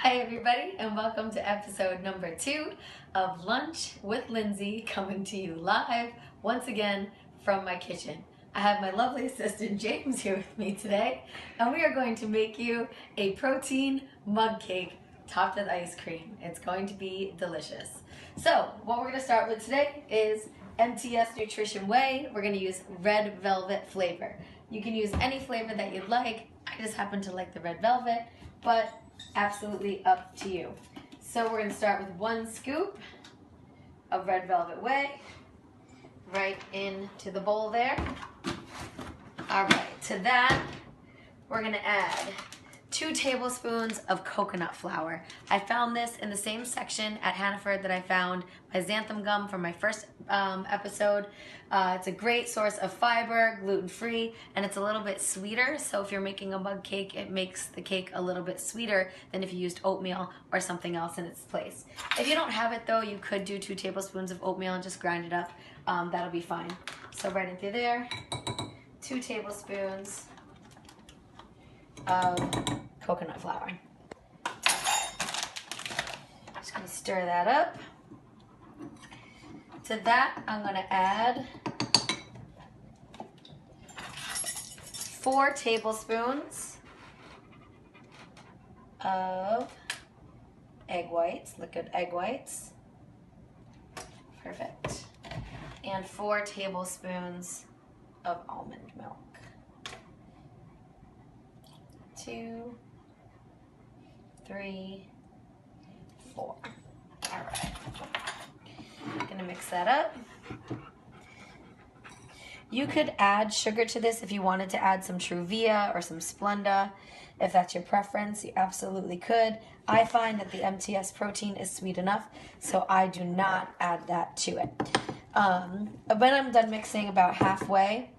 Hi everybody, and welcome to episode number 2 of Lunch with Lindsay, coming to you live once again from my kitchen. I have my lovely assistant James here with me today, and we are going to make you a protein mug cake topped with ice cream. It's going to be delicious. So what we're going to start with today is MTS Nutrition Whey. We're going to use red velvet flavor. You can use any flavor that you'd like. I just happen to like the red velvet, but absolutely up to you. So we're going to start with 1 scoop of red velvet whey right into the bowl there. All right, to that we're going to add 2 tablespoons of coconut flour. I found this in the same section at Hannaford that I found my xanthan gum from my first episode. It's a great source of fiber, gluten-free, and it's a little bit sweeter. So if you're making a mug cake, it makes the cake a little bit sweeter than if you used oatmeal or something else in its place. If you don't have it though, you could do 2 tablespoons of oatmeal and just grind it up. That'll be fine. So right into there, 2 tablespoons of coconut flour. Just gonna stir that up. To that, I'm gonna add 4 tablespoons of egg whites, liquid egg whites. Perfect. And 4 tablespoons of almond milk. 2, 3, 4. All right. I'm gonna mix that up. You could add sugar to this if you wanted to add some Truvia or some Splenda. If that's your preference, you absolutely could. I find that the MTS protein is sweet enough, so I do not add that to it. When I'm done mixing about halfway,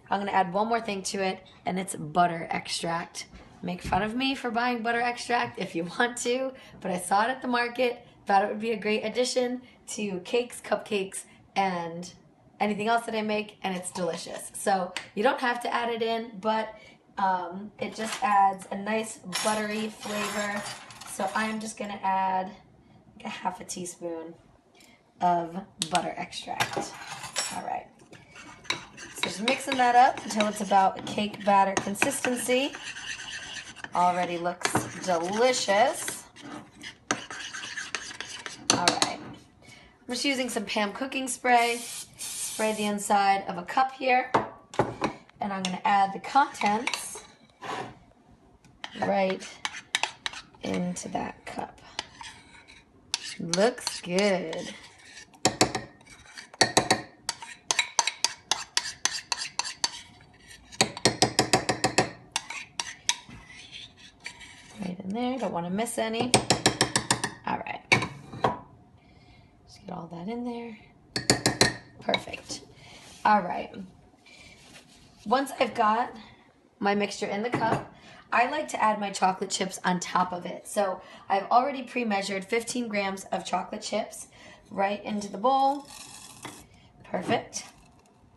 I'm gonna add one more thing to it, and it's butter extract. Make fun of me for buying butter extract if you want to, but I saw it at the market, thought it would be a great addition to cakes, cupcakes, and anything else that I make, and it's delicious. So you don't have to add it in, but it just adds a nice buttery flavor. So I'm just gonna add like a half a teaspoon of butter extract. All right. So just mixing that up until it's about a cake batter consistency. Already looks delicious. All right. I'm just using some Pam cooking spray. Spray the inside of a cup here. And I'm going to add the contents right into that cup. Looks good. Right in there, don't want to miss any. All right. Just get all that in there. Perfect. All right. Once I've got my mixture in the cup, I like to add my chocolate chips on top of it. So I've already pre-measured 15 grams of chocolate chips right into the bowl. Perfect.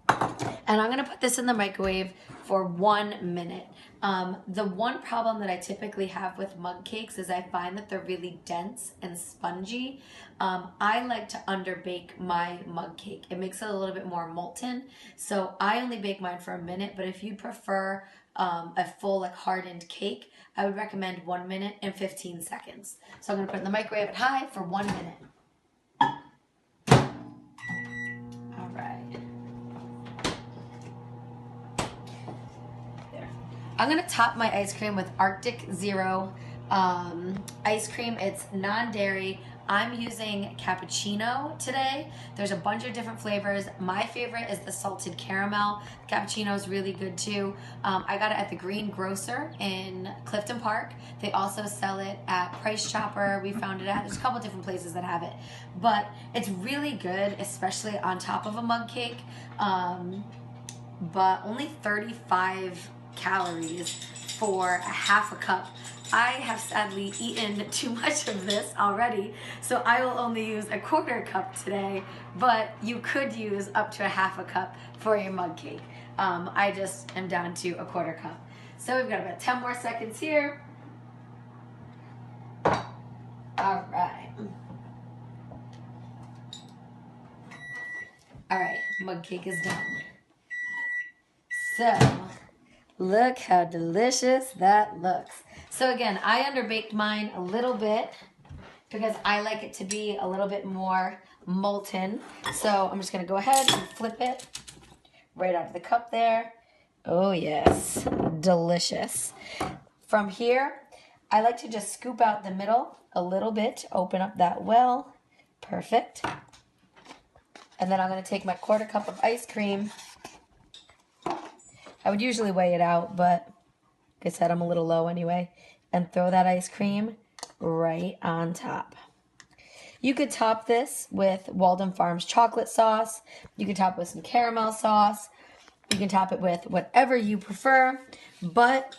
And I'm going to put this in the microwave for 1 minute. The one problem that I typically have with mug cakes is I find that they're really dense and spongy. I like to underbake my mug cake. It makes it a little bit more molten. So I only bake mine for a minute, but if you prefer a full like hardened cake, I would recommend 1 minute and 15 seconds. So I'm going to put it in the microwave at high for 1 minute. I'm gonna top my ice cream with Arctic Zero ice cream. It's non-dairy. I'm using cappuccino today. There's a bunch of different flavors. My favorite is the salted caramel. Cappuccino is really good too. I got it at the Green Grocer in Clifton Park. They also sell it at Price Chopper. We found it at, there's a couple different places that have it. But it's really good, especially on top of a mug cake. But only 35 calories for a half a cup. I have sadly eaten too much of this already, so I will only use a 1/4 cup today, but you could use up to a half a cup for your mug cake. I just am down to a 1/4 cup. So we've got about 10 more seconds here. All right. All right, mug cake is done. So, look how delicious that looks. So again, I underbaked mine a little bit because I like it to be a little bit more molten. So I'm just gonna go ahead and flip it right out of the cup there. Oh yes, delicious. From here, I like to just scoop out the middle a little bit, open up that well. Perfect. And then I'm gonna take my 1/4 cup of ice cream. I would usually weigh it out, but like I said, I'm a little low anyway. And throw that ice cream right on top. You could top this with Walden Farms chocolate sauce. You could top it with some caramel sauce. You can top it with whatever you prefer. But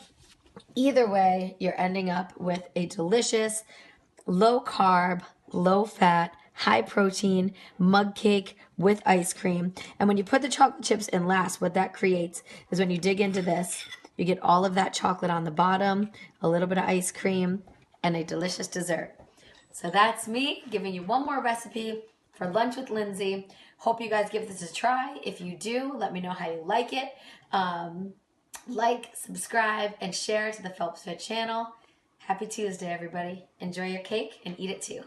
either way, you're ending up with a delicious, low carb, low fat, high protein mug cake with ice cream. And when you put the chocolate chips in last, what that creates is when you dig into this, you get all of that chocolate on the bottom, a little bit of ice cream, and a delicious dessert. So that's me giving you one more recipe for Lunch with Lindsay. Hope you guys give this a try. If you do, let me know how you like it. Like, subscribe, and share to the Phelps Fit channel. Happy Tuesday, everybody. Enjoy your cake and eat it too.